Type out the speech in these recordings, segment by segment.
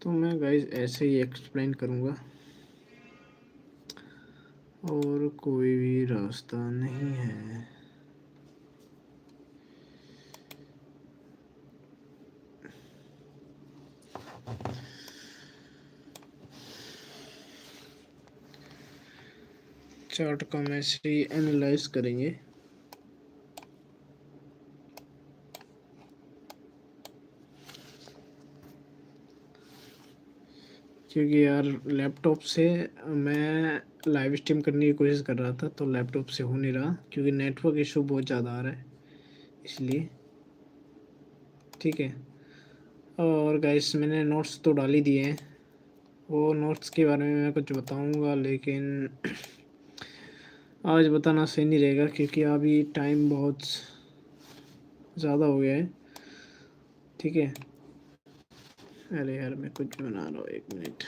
तो मैं गाइस ऐसे ही एक्सप्लेन करूँगा और कोई भी रास्ता नहीं है। चार्ट को हम ऐसे ही एनालाइज करेंगे। क्योंकि यार लैपटॉप से मैं लाइव स्ट्रीम करने की कोशिश कर रहा था, तो लैपटॉप से हो नहीं रहा क्योंकि नेटवर्क इशू बहुत ज़्यादा आ रहा है, इसलिए। ठीक है। और गाइस मैंने नोट्स तो डाल ही दिए हैं, वो नोट्स के बारे में मैं कुछ बताऊंगा, लेकिन आज बताना सही नहीं रहेगा क्योंकि अभी टाइम बहुत ज़्यादा हो गया है। ठीक है। अरे यार मैं कुछ बना रहा हूँ, 1 मिनट।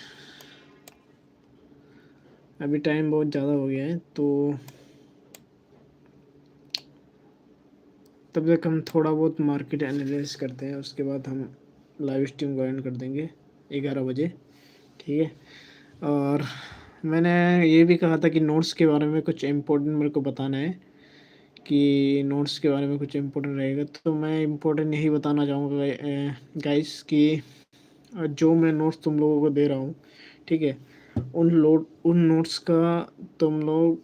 अभी टाइम बहुत ज़्यादा हो गया है, तो तब तक हम थोड़ा बहुत मार्केट एनालिसिस करते हैं, उसके बाद हम लाइव स्ट्रीम को एंड कर देंगे 11 बजे। ठीक है। और मैंने ये भी कहा था कि नोट्स के बारे में कुछ इम्पोर्टेंट मेरे को बताना है, कि नोट्स के बारे में कुछ इम्पोर्टेंट रहेगा, तो मैं इम्पोर्टेंट यही बताना चाहूँगा गाइस कि जो मैं नोट्स तुम लोगों को दे रहा हूँ, ठीक है, उन नोट्स का तुम लोग,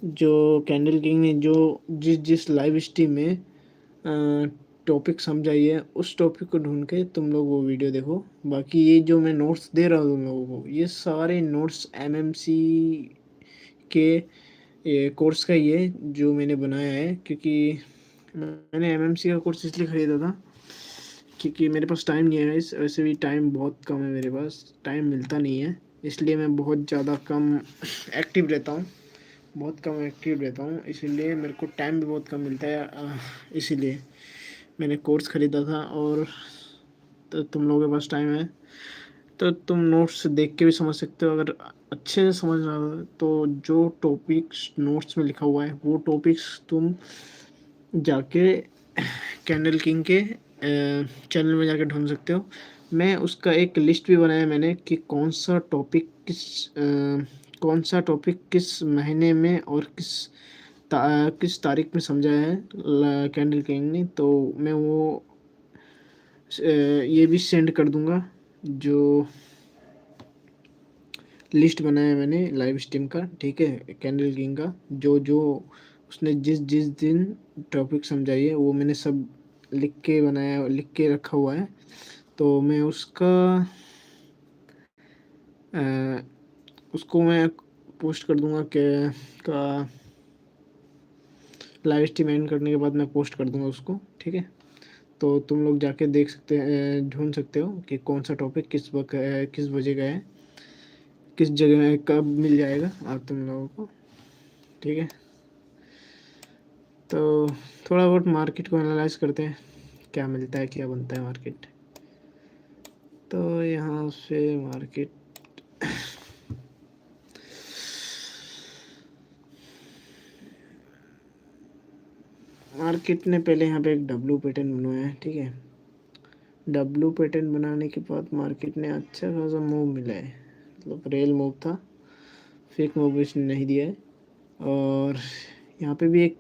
जो कैंडल किंग ने जो जिस जिस लाइव स्ट्रीम में टॉपिक समझाई है, उस टॉपिक को ढूंढ के तुम लोग वो वीडियो देखो। बाकी ये जो मैं नोट्स दे रहा हूँ तुम लोगों को, ये सारे नोट्स एमएमसी के ये कोर्स का ही है जो मैंने बनाया है, क्योंकि मैंने एमएमसी का कोर्स इसलिए ख़रीदा था क्योंकि मेरे पास टाइम नहीं है। इस वैसे भी टाइम बहुत कम है, मेरे पास टाइम मिलता नहीं है, इसलिए मैं बहुत ज़्यादा कम एक्टिव रहता हूँ, बहुत कम एक्टिव रहता हूँ, इसीलिए मेरे को टाइम भी बहुत कम मिलता है। इसीलिए मैंने कोर्स ख़रीदा था। और तो तुम लोगों के पास टाइम है तो तुम नोट्स देख के भी समझ सकते हो, अगर अच्छे से समझ रहा हो तो जो टॉपिक्स नोट्स में लिखा हुआ है वो टॉपिक्स तुम जाके कैंडल किंग के चैनल में जाके ढूंढ सकते हो। मैं उसका एक लिस्ट भी बनाया मैंने कि कौन सा टॉपिक किस महीने में और किस तारीख में समझाया है कैंडल किंग ने, तो मैं वो ये भी सेंड कर दूंगा, जो लिस्ट बनाया है मैंने लाइव स्ट्रीम का, ठीक है, कैंडल किंग का, जो जो उसने जिस जिस दिन टॉपिक समझाई है वो मैंने सब लिख के रखा हुआ है। तो मैं अ, उसको मैं पोस्ट कर दूंगा का लाइव स्ट्रीम एंड करने के बाद मैं पोस्ट कर दूंगा उसको। ठीक है। तो तुम लोग जाके देख सकते हैं, ढूंढ सकते हो कि कौन सा टॉपिक किस वक्त किस बजे का है, किस जगह में कब मिल जाएगा आप तुम लोगों को। ठीक है। तो थोड़ा बहुत मार्केट को एनालाइज करते हैं, क्या मिलता है क्या बनता है मार्केट। तो यहाँ से मार्केट ने पहले यहाँ पे एक डब्लू पैटर्न बनवाया है। ठीक है। डब्लू पैटर्न बनाने के बाद मार्केट ने अच्छा खासा मूव मिला है, मतलब रेल मूव था, फेक मूव इसने नहीं दिया है। और यहाँ पे भी एक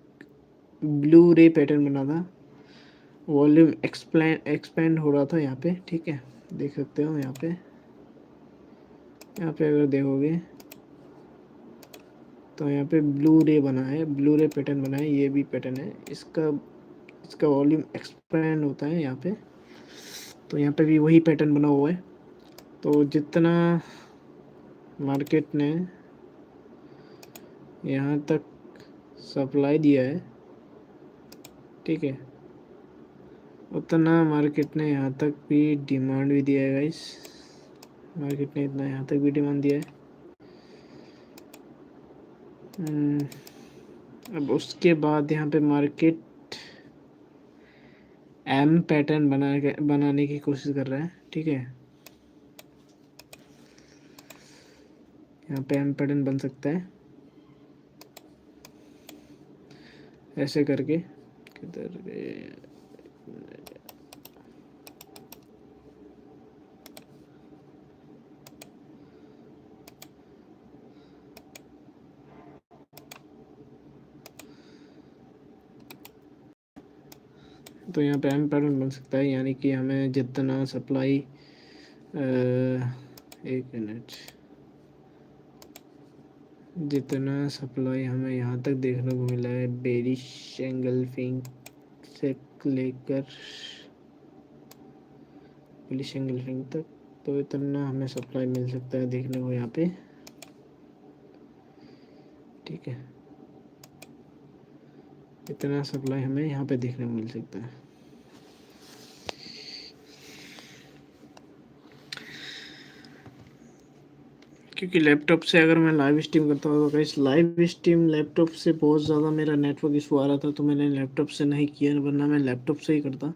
ब्लू रे पैटर्न बना था, वॉल्यूम एक्सपेंड हो रहा था यहाँ पे। ठीक है। देख सकते हो यहाँ पे अगर देखोगे तो यहाँ पे ब्लू रे बना है, ब्लू रे पैटर्न बना है, ये भी पैटर्न है इसका। इसका वॉल्यूम एक्सपेंड होता है यहाँ पे, तो यहाँ पे भी वही पैटर्न बना हुआ है। तो जितना मार्केट ने यहाँ तक सप्लाई दिया है, ठीक है, उतना मार्केट ने यहाँ तक भी डिमांड भी दिया है गाइस। मार्केट ने इतना यहाँ तक भी डिमांड दिया है। अब उसके बाद यहाँ पे मार्केट एम पैटर्न बनाने की कोशिश कर रहा है। ठीक है। यहाँ पे एम पैटर्न बन सकता है ऐसे करके, किधर गए, तो यहाँ पे एम्पेयर में बन सकता है, यानी कि हमें जितना सप्लाई, एक मिनट, जितना सप्लाई हमें यहाँ तक देखने को मिला है बेरिश एंगल्फिंग से लेकर बुलिश एंगल्फिंग तक, तो इतना हमें सप्लाई मिल सकता है देखने को यहाँ पे। ठीक है, इतना सप्लाई हमें यहाँ पे देखने को मिल सकता है। क्योंकि लैपटॉप से अगर मैं लाइव स्ट्रीम करता हूँ तो इस लाइव स्ट्रीम लैपटॉप से बहुत ज़्यादा मेरा नेटवर्क इशू आ रहा था, तो मैंने लैपटॉप से नहीं किया, वरना मैं लैपटॉप से ही करता।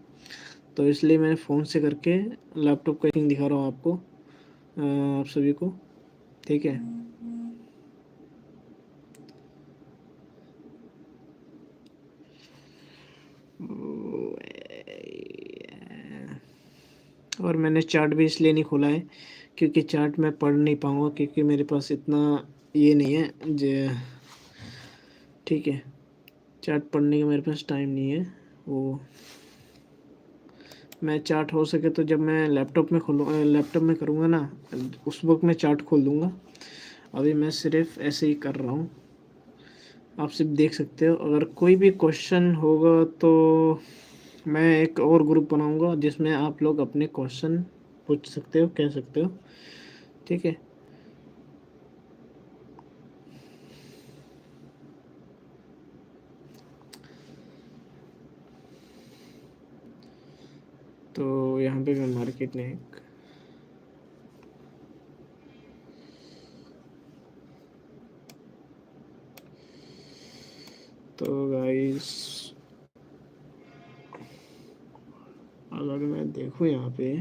तो इसलिए मैंने फ़ोन से करके लैपटॉप का स्क्रीन दिखा रहा हूँ आपको, आप सभी को। ठीक है, और मैंने चार्ट भी इसलिए नहीं खोला है क्योंकि चार्ट मैं पढ़ नहीं पाऊँगा, क्योंकि मेरे पास इतना ये नहीं है जो, ठीक है, चार्ट पढ़ने का मेरे पास टाइम नहीं है। वो मैं चार्ट हो सके तो जब मैं लैपटॉप में लैपटॉप में करूँगा ना, उस वक्त मैं चार्ट खोल दूँगा। अभी मैं सिर्फ ऐसे ही कर रहा हूँ, आप सिर्फ देख सकते हो। अगर कोई भी क्वेश्चन होगा तो मैं एक और ग्रुप बनाऊँगा जिसमें आप लोग अपने क्वेश्चन पूछ सकते हो, कह सकते हो। ठीक है, तो यहाँ पे मैं मार्केट में तो गाइस अगर मैं देखूँ यहाँ पे,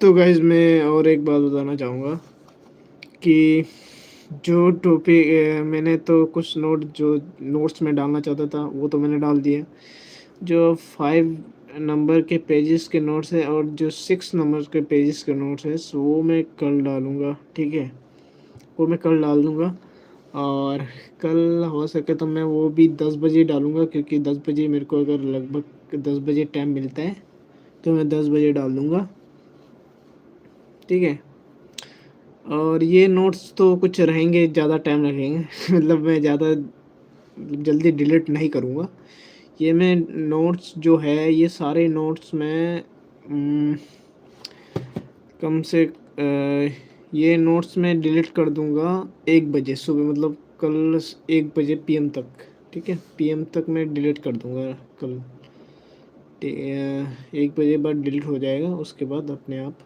तो गाइस मैं और एक बात बताना चाहूँगा कि जो टॉपिक मैंने तो कुछ नोट्स में डालना चाहता था वो तो मैंने डाल दिया। जो 5 नंबर के पेजेस के नोट्स है और जो 6 नंबर के पेजेस के नोट्स है वो मैं कल डालूँगा। ठीक है, वो मैं कल डाल दूँगा, और कल हो सके तो मैं वो भी 10 बजे डालूँगा, क्योंकि 10 बजे मेरे को अगर लगभग 10 बजे टाइम मिलता है तो मैं 10 बजे डाल दूँगा। ठीक है, और ये नोट्स तो कुछ रहेंगे, ज़्यादा टाइम लगेंगे मतलब मैं ज़्यादा जल्दी डिलीट नहीं करूँगा। ये मैं नोट्स जो है, ये सारे नोट्स मैं कम से ये नोट्स मैं डिलीट कर दूँगा 1 बजे सुबह, मतलब कल 1 बजे पीएम तक। ठीक है, पीएम तक मैं डिलीट कर दूँगा कल। 1 बजे बाद डिलीट हो जाएगा उसके बाद अपने आप,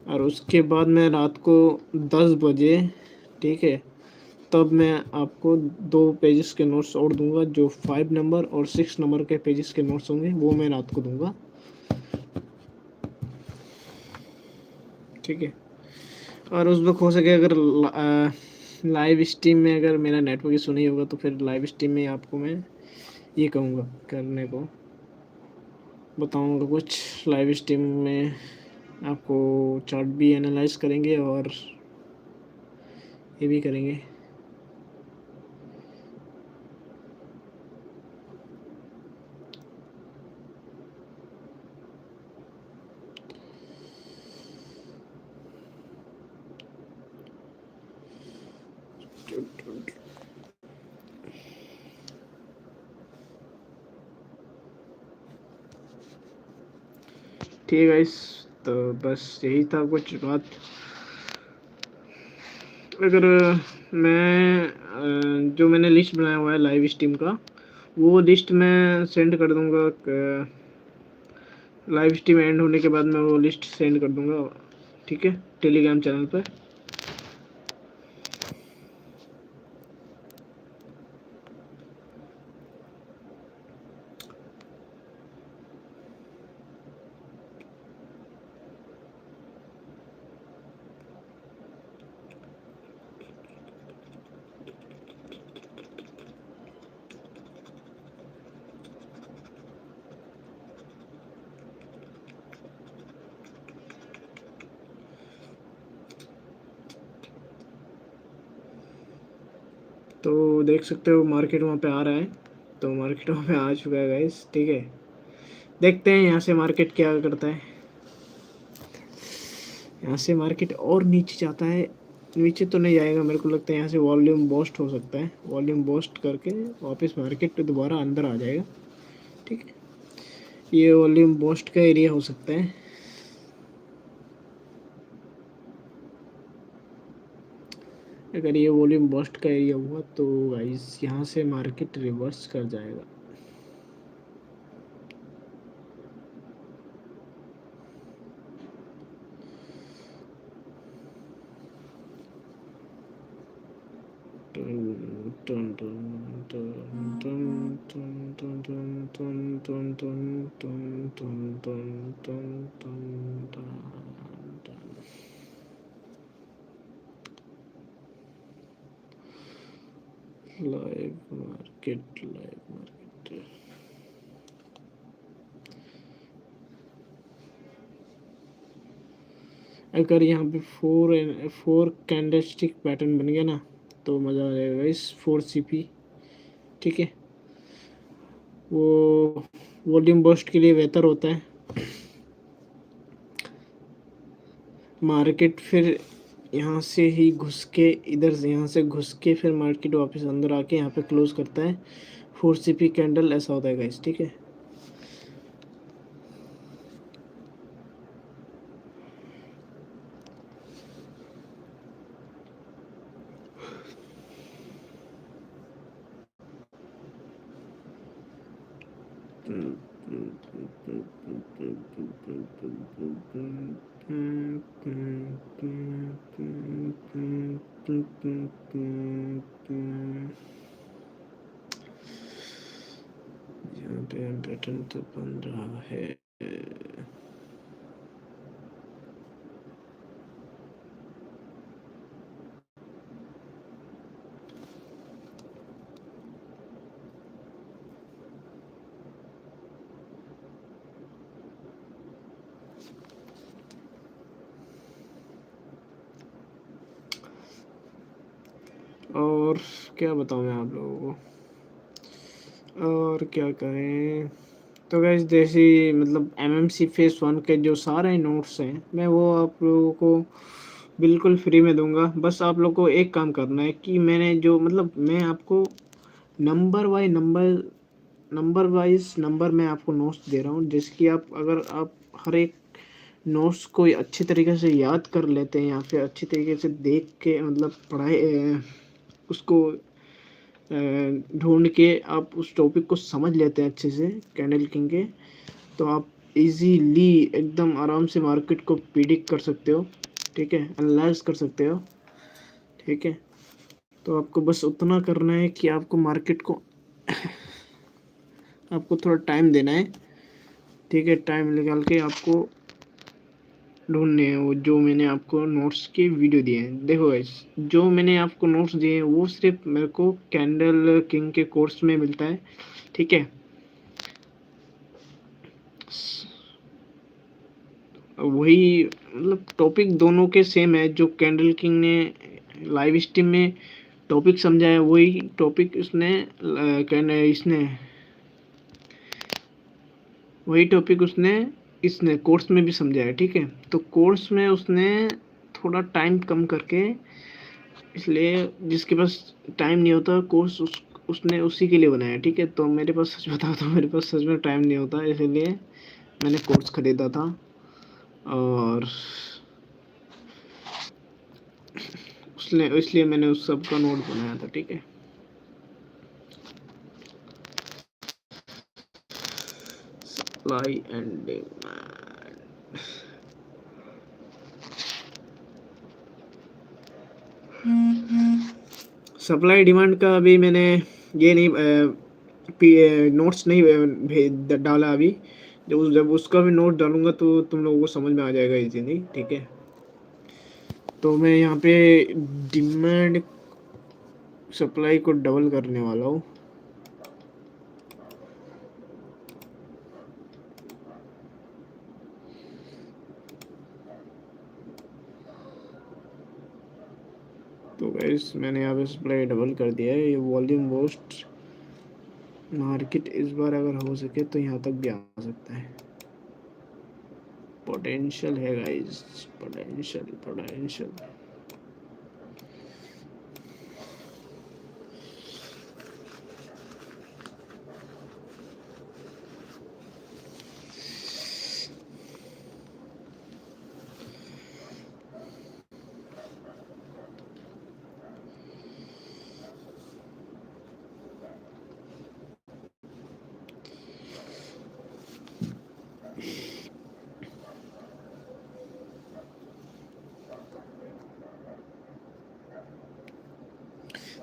और उसके बाद मैं रात को 10 बजे, ठीक है, तब मैं आपको 2 पेजेस के नोट्स और दूंगा। जो 5 नंबर और 6 नंबर के पेजेस के नोट्स होंगे वो मैं रात को दूंगा। ठीक है, और उस वक्त हो सके अगर लाइव स्ट्रीम में अगर मेरा नेटवर्क इशू नहीं होगा तो फिर लाइव स्ट्रीम में आपको मैं ये कहूँगा करने को, बताऊँगा कुछ लाइव स्ट्रीम में। आपको चार्ट भी एनालाइज करेंगे और ये भी करेंगे। ठीक है गाइस, तो बस यही था कुछ बात। अगर मैं जो मैंने लिस्ट बनाया हुआ है लाइव स्ट्रीम का, वो लिस्ट मैं सेंड कर दूंगा। लाइव स्ट्रीम एंड होने के बाद मैं वो लिस्ट सेंड कर दूंगा, ठीक है, टेलीग्राम चैनल पर। तो देख सकते हो मार्केट वहाँ पे आ रहा है, तो मार्केट वहाँ पे आ चुका है गाइस, ठीक है। देखते हैं यहाँ से मार्केट क्या करता है। यहाँ से मार्केट और नीचे जाता है, नीचे तो नहीं जाएगा, मेरे को लगता है यहाँ से वॉल्यूम बूस्ट हो सकता है, वॉल्यूम बूस्ट करके वापस मार्केट दोबारा अंदर आ जाएगा, ठीक है। ये वॉल्यूम बूस्ट का एरिया हो सकता है। अगर ये वॉल्यूम बूस्ट का एरिया हुआ तो गाइस यहाँ से मार्केट रिवर्स कर जाएगा। लाइव मार्केट, लाइव मार्केट, अगर यहाँ पे फोर कैंडलस्टिक पैटर्न बन गया ना तो मज़ा आ जाएगा इस 4 CP, ठीक है। वो वॉल्यूम बूस्ट के लिए बेहतर होता है मार्केट। फिर यहाँ से ही घुस के, इधर से यहाँ से घुस के फिर मार्केट वापस अंदर आके यहाँ पे क्लोज करता है। 4 CP कैंडल ऐसा होता है गाइस, ठीक है। यहाँ पे पैटर्न तो बन रहा है। और क्या बताऊँ मैं आप लोगों को, और क्या करें। तो गैस जैसे मतलब MMC फेस 1 के जो सारे नोट्स हैं मैं वो आप लोगों को बिल्कुल फ्री में दूंगा। बस आप लोग को एक काम करना है कि मैंने जो मतलब मैं आपको नंबर वाइज नंबर मैं आपको नोट्स दे रहा हूँ, जिसकी आप अगर आप हर एक नोट्स को अच्छे तरीके से याद कर लेते हैं या फिर अच्छे तरीके से देख के मतलब पढ़ाई उसको ढूंढ के आप उस टॉपिक को समझ लेते हैं अच्छे से कैंडल किंग के, तो आप इजीली एकदम आराम से मार्केट को प्रिडिक्ट कर सकते हो, ठीक है, एनालाइज कर सकते हो, ठीक है। तो आपको बस उतना करना है कि आपको मार्केट को आपको थोड़ा टाइम देना है, ठीक है। टाइम निकाल के आपको ढूंढने हैं वो जो मैंने आपको नोट्स की वीडियो दिए हैं। देखो गाइस, जो मैंने आपको नोट्स दिए हैं वो सिर्फ मेरे को कैंडल किंग के कोर्स में मिलता है, ठीक है। वही मतलब टॉपिक दोनों के सेम है, जो कैंडल किंग ने लाइव स्ट्रीम में टॉपिक समझाया वही टॉपिक इसने वही टॉपिक उसने इसने कोर्स में भी समझाया, ठीक है। तो कोर्स में उसने थोड़ा टाइम कम करके, इसलिए जिसके पास टाइम नहीं होता कोर्स उसने उसी के लिए बनाया, ठीक है। तो मेरे पास सच बताओ तो मेरे पास सच में टाइम नहीं होता, इसलिए मैंने कोर्स खरीदा था और उसने इसलिए मैंने उस सब का नोट बनाया था, ठीक है। Supply and demand, supply demand का अभी मैंने ये नहीं नोट्स नहीं डाला अभी। जब उसका भी नोट डालूंगा तो तुम लोगों को समझ में आ जाएगा इजीली, ठीक है। तो मैं यहाँ पे डिमांड सप्लाई को डबल करने वाला हूँ। तो गाइस मैंने यहाँ पे सप्लाई डबल कर दिया है। ये वॉल्यूम बूस्ट मार्केट इस बार अगर हो सके तो यहाँ तक भी आ सकता है। पोटेंशियल है गाइस, पोटेंशियल पोटेंशियल।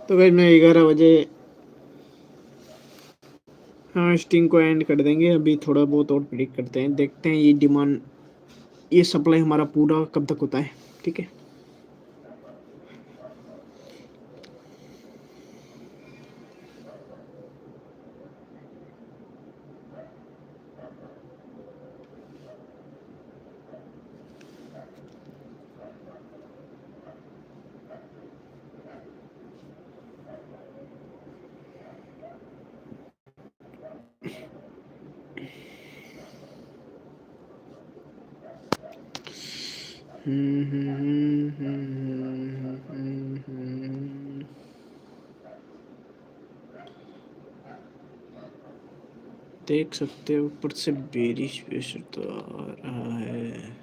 तो गाइस मैं 11 बजे हाँ स्टिंग को एंड कर देंगे। अभी थोड़ा बहुत और प्रिडिक्ट करते हैं, देखते हैं ये डिमांड, ये सप्लाई हमारा पूरा कब तक होता है। ठीक है। देख सकते हो ऊपर से बेरिश प्रेशर तो आ रहा है।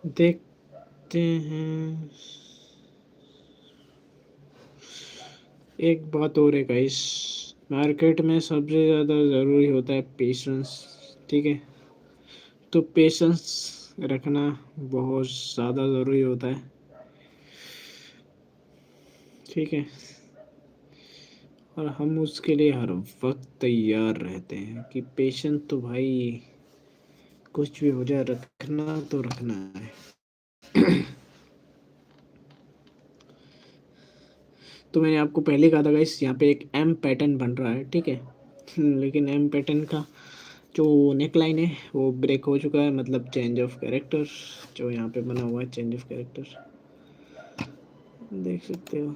देखते हैं। एक बात और है गाइस, मार्केट में सबसे ज़्यादा ज़रूरी होता है पेशेंस। ठीक है, तो पेशेंस रखना बहुत ज़्यादा ज़रूरी होता है। ठीक है, और हम उसके लिए हर वक्त तैयार रहते हैं कि पेशेंस तो भाई कुछ भी हो जाए रखना तो रखना है। तो मैंने आपको पहले कहा था गाइस यहाँ पे एक एम पैटर्न बन रहा है। ठीक है, लेकिन एम पैटर्न का जो नेकलाइन है वो ब्रेक हो चुका है, मतलब चेंज ऑफ कैरेक्टर जो यहाँ पे बना हुआ है, चेंज ऑफ कैरेक्टर देख सकते हो।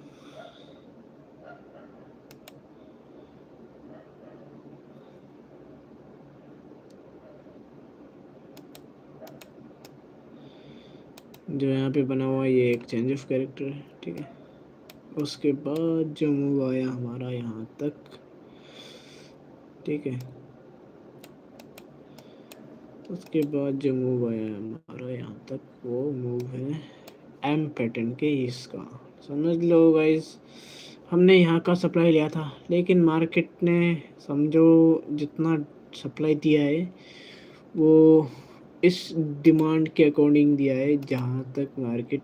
जो यहाँ पे बना हुआ है ये एक चेंज ऑफ कैरेक्टर है। ठीक है, उसके बाद जो मूव आया हमारा यहाँ तक। ठीक है, उसके बाद जो मूव आया हमारा यहाँ तक वो मूव है एम पैटर्न के इसका। समझ लो गाइस, हमने यहाँ का सप्लाई लिया था लेकिन मार्केट ने समझो जितना सप्लाई दिया है वो इस डिमांड के अकॉर्डिंग दिया है। जहाँ तक मार्केट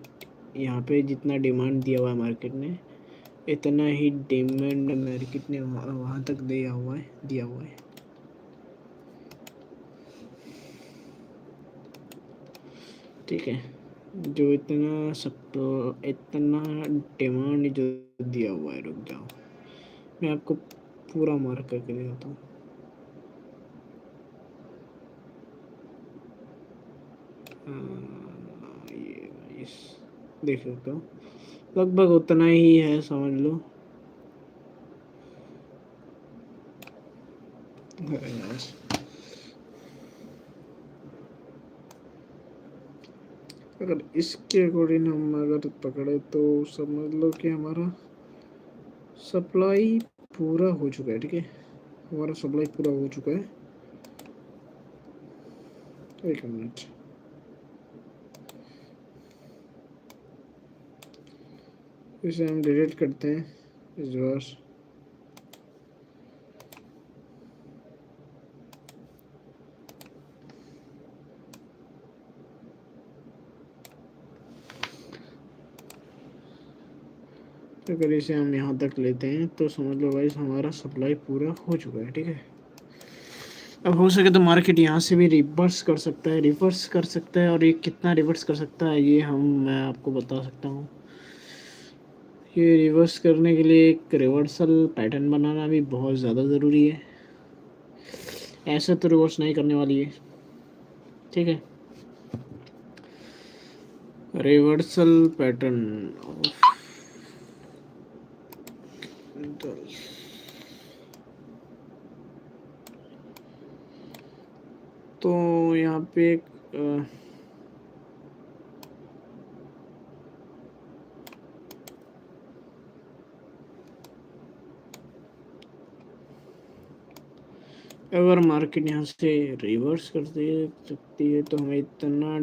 यहाँ पे जितना डिमांड दिया हुआ है मार्केट ने, इतना ही डिमांड मार्केट ने वहाँ तक दिया हुआ है। ठीक है, जो इतना डिमांड जो दिया हुआ है, रुक जाओ मैं आपको पूरा मार्क करके दिखाता हूँ। ये इस देख सकते हो लगभग उतना ही है, समझ लो। अगर इसके अकॉर्डिंग हम अगर पकड़े तो समझ लो कि हमारा सप्लाई पूरा हो चुका है। ठीक है, हमारा सप्लाई पूरा हो चुका है। एक मिनट, इसे हम डिलीट करते हैं इस बार। अगर इसे हम यहाँ तक लेते हैं तो समझ लो गाइस हमारा सप्लाई पूरा हो चुका है। ठीक है, अब हो सके तो मार्केट यहाँ से भी रिवर्स कर सकता है, रिवर्स कर सकता है। और ये कितना रिवर्स कर सकता है ये मैं आपको बता सकता हूँ। ये रिवर्स करने के लिए एक रिवर्सल पैटर्न बनाना भी बहुत ज़्यादा ज़रूरी है। ऐसे तो रिवर्स नहीं करने वाली है। ठीक है, रिवर्सल पैटर्न तो यहाँ पे एक अगर मार्केट यहाँ से रिवर्स कर सकती है तो हमें इतना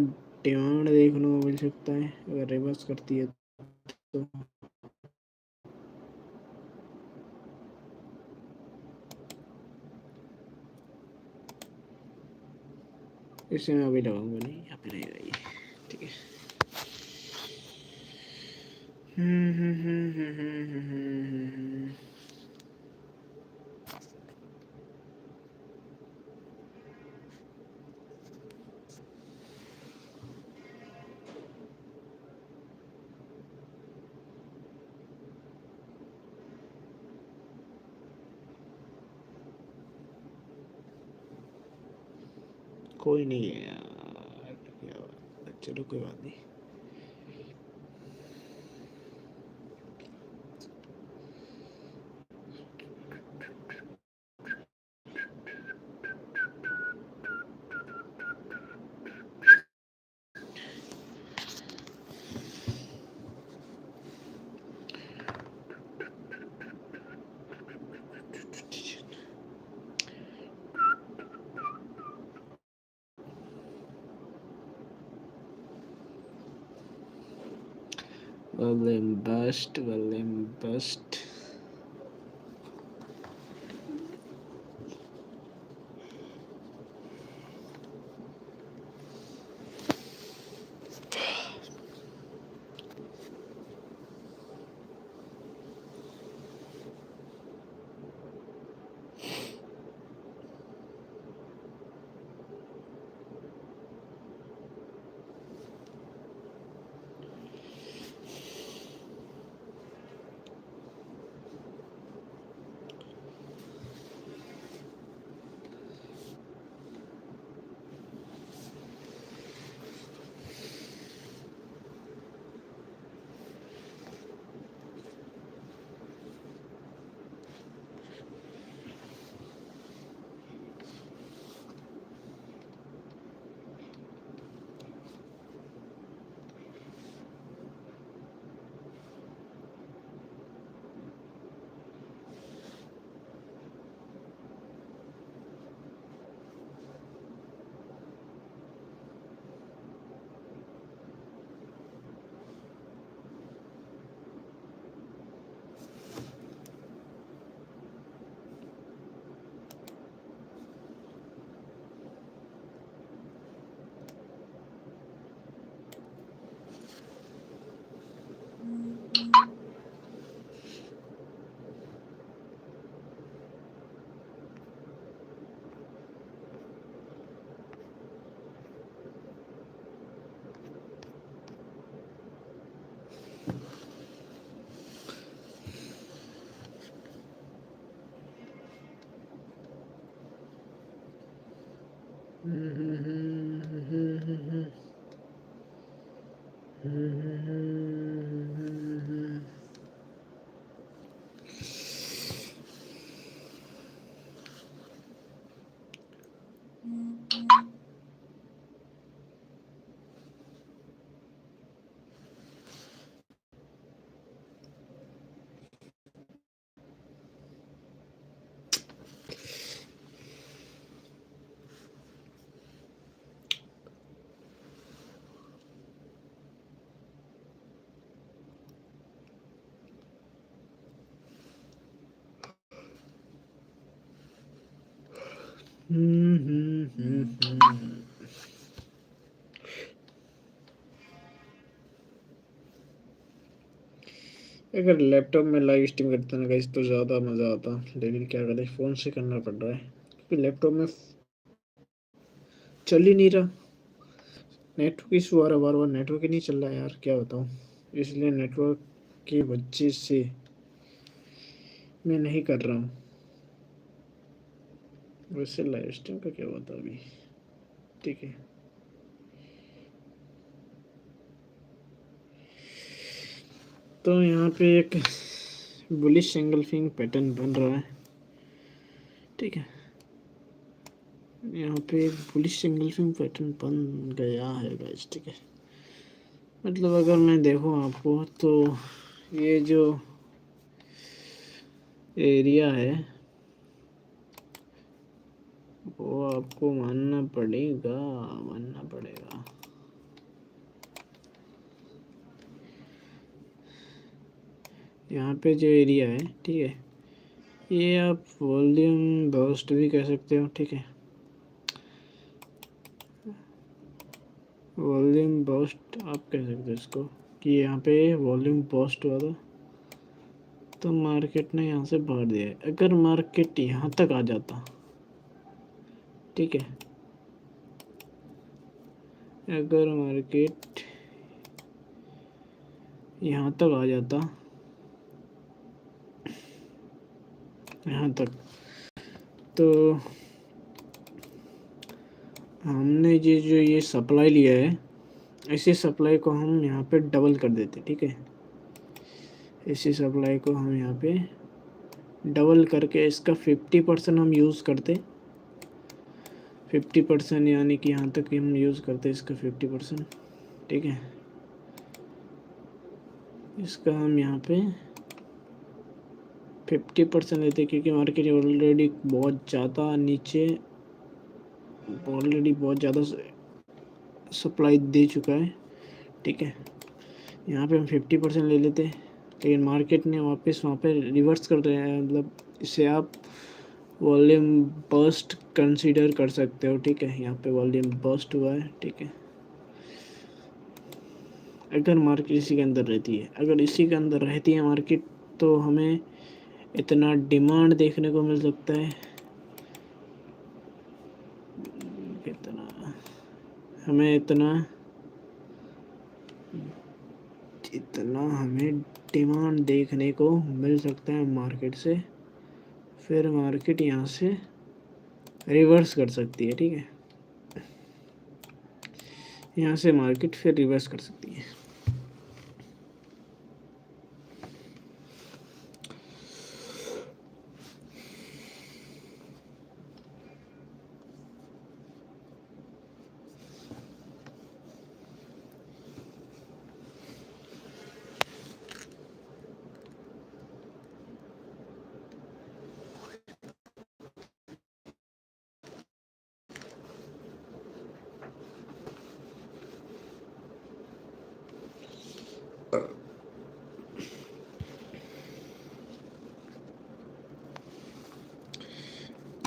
डिमांड देखने को मिल सकता है। अगर रिवर्स करती है तो इसे मैं अभी लगाऊंगा नहीं, यहाँ पे रहेगा ये। ठीक है, कोई नहीं है यार, चलो कोई बात नहीं। William Best, William Best. अगर लैपटॉप में लाइव स्ट्रीम करते ना गाइस तो ज़्यादा मज़ा आता, लेकिन क्या करें फ़ोन से करना पड़ रहा है क्योंकि लैपटॉप में चल ही नहीं रहा, नेटवर्क इशू आ रहा, बार बार नेटवर्क ही नहीं चल रहा यार, क्या बताऊँ। इसलिए नेटवर्क की वजह से मैं नहीं कर रहा हूँ। वैसे लाइव स्ट्रीम का क्या होता अभी, ठीक है। तो यहाँ पे एक बुलिश एंगल्फिंग पैटर्न बन रहा है, ठीक है। यहाँ पे एक बुलिश एंगल्फिंग पैटर्न बन गया है गाइस, ठीक है। मतलब अगर मैं देखूँ आपको तो ये जो एरिया है वो आपको मानना पड़ेगा, मानना पड़ेगा। यहाँ पे जो एरिया है, ठीक है, ये आप वॉल्यूम बूस्ट भी कह सकते हो, ठीक है। वॉल्यूम बूस्ट आप कह सकते हो इसको, कि यहाँ पे वॉल्यूम बूस्ट हुआ था तो मार्केट ने यहाँ से बढ़ दिया है। अगर मार्केट यहाँ तक आ जाता, ठीक है, अगर मार्केट यहाँ तक आ जाता, यहाँ तक, तो हमने ये सप्लाई लिया है, इसी सप्लाई को हम यहाँ पे डबल कर देते, ठीक है। इसी सप्लाई को हम यहाँ पे डबल करके इसका 50% हम यूज़ करते, 50%, यानी कि यहाँ तक हम यूज़ करते इसका 50%, ठीक है। इसका हम यहाँ पे 50% लेते क्योंकि मार्केट ऑलरेडी बहुत ज़्यादा नीचे, ऑलरेडी बहुत ज़्यादा सप्लाई दे चुका है, ठीक है। यहाँ पे हम 50% ले लेते, लेकिन मार्केट ने वापस वहाँ पे रिवर्स कर रहे हैं, मतलब इसे आप वॉल्यूम बर्स्ट कंसीडर कर सकते हो, ठीक है। यहाँ पे वॉल्यूम बर्स्ट हुआ है, ठीक है। अगर मार्केट इसी के अंदर रहती है, अगर इसी के अंदर रहती है मार्केट, तो हमें इतना डिमांड देखने को मिल सकता है, कितना हमें इतना इतना हमें डिमांड देखने को मिल सकता है मार्केट से, फिर मार्केट यहाँ से रिवर्स कर सकती है, ठीक है। यहाँ से मार्केट फिर रिवर्स कर सकती है।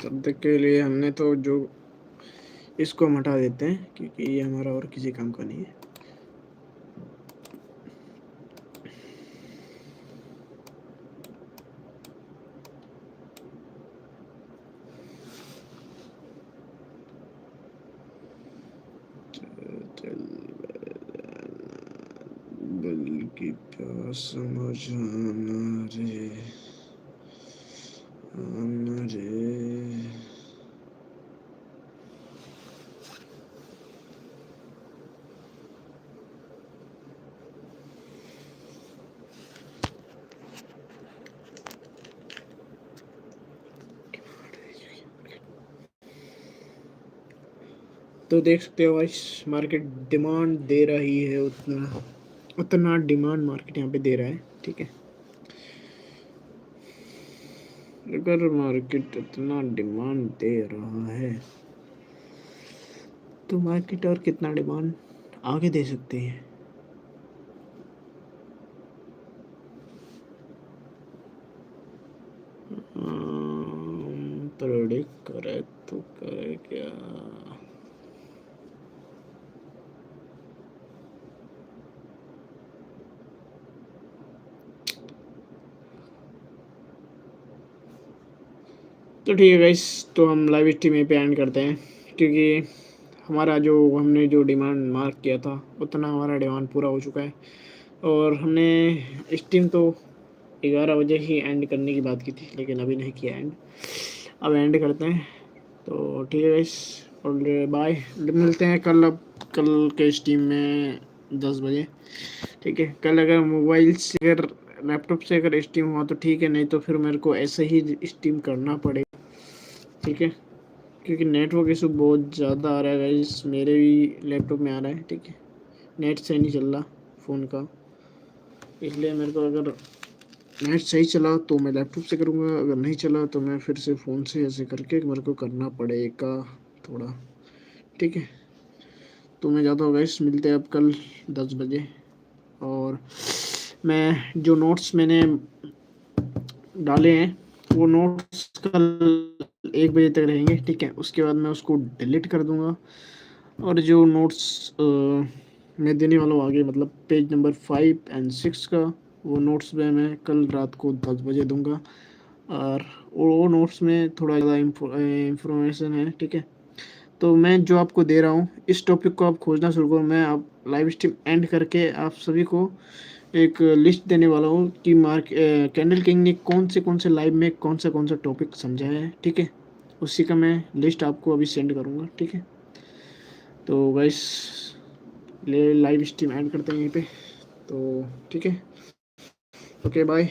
तब तक के लिए हमने तो जो इसको हम हटा देते हैं क्योंकि ये हमारा और किसी काम का नहीं है। बल्कि प्यास समझाना रे, आना रे। तो देख सकते हो इस मार्केट डिमांड दे रही है, उतना उतना डिमांड मार्केट यहाँ पे दे रहा है, ठीक है। अगर मार्केट इतना डिमांड दे रहा है तो मार्केट और कितना डिमांड आगे दे सकते हैं। प्रोडिक्ट करेक्ट, तो करे क्या। तो ठीक है गाइस, तो हम लाइव स्ट्रीम यहीं पे एंड करते हैं, क्योंकि हमारा जो हमने जो डिमांड मार्क किया था उतना हमारा डिमांड पूरा हो चुका है। और हमने स्ट्रीम तो 11 बजे ही एंड करने की बात की थी, लेकिन अभी नहीं किया एंड, अब एंड करते हैं। तो ठीक है गाइस, और बाय, मिलते हैं कल। अब कल के स्ट्रीम में 10 बजे, ठीक है। कल अगर मोबाइल से, अगर लैपटॉप से अगर स्ट्रीम हुआ तो ठीक है, नहीं तो फिर मेरे को ऐसे ही स्ट्रीम करना पड़ेगा, ठीक है। क्योंकि नेटवर्क इशू बहुत ज़्यादा आ रहा है गाइस, मेरे भी लैपटॉप में आ रहा है, ठीक है। नेट से नहीं चल रहा फ़ोन का, इसलिए मेरे को अगर नेट सही चला तो मैं लैपटॉप से करूँगा, अगर नहीं चला तो मैं फिर से फ़ोन से ऐसे करके मेरे को करना पड़ेगा थोड़ा, ठीक है। तो मैं जाता हूँ गाइस, मिलते हैं अब कल 10 बजे। और मैं जो नोट्स मैंने डाले हैं वो नोट्स कल 1 बजे तक रहेंगे, ठीक है। उसके बाद मैं उसको डिलीट कर दूँगा, और जो नोट्स मैं देने वाला हूँ आगे, मतलब पेज नंबर 5 एंड 6 का, वो नोट्स में मैं कल रात को 10 बजे दूँगा। और वो नोट्स में थोड़ा ज़्यादा इंफॉर्मेशन है, ठीक है। तो मैं जो आपको दे रहा हूँ इस टॉपिक को आप खोजना शुरू करो। मैं आप लाइव स्ट्रीम एंड करके आप सभी को एक लिस्ट देने वाला हूँ कि कैंडल किंग ने कौन से लाइव में कौन सा टॉपिक समझाया है, ठीक है। उसी का मैं लिस्ट आपको अभी सेंड करूँगा, ठीक है। तो गाइस, ले लाइव स्ट्रीम एंड करते हैं यहीं पे, तो ठीक है, ओके बाय।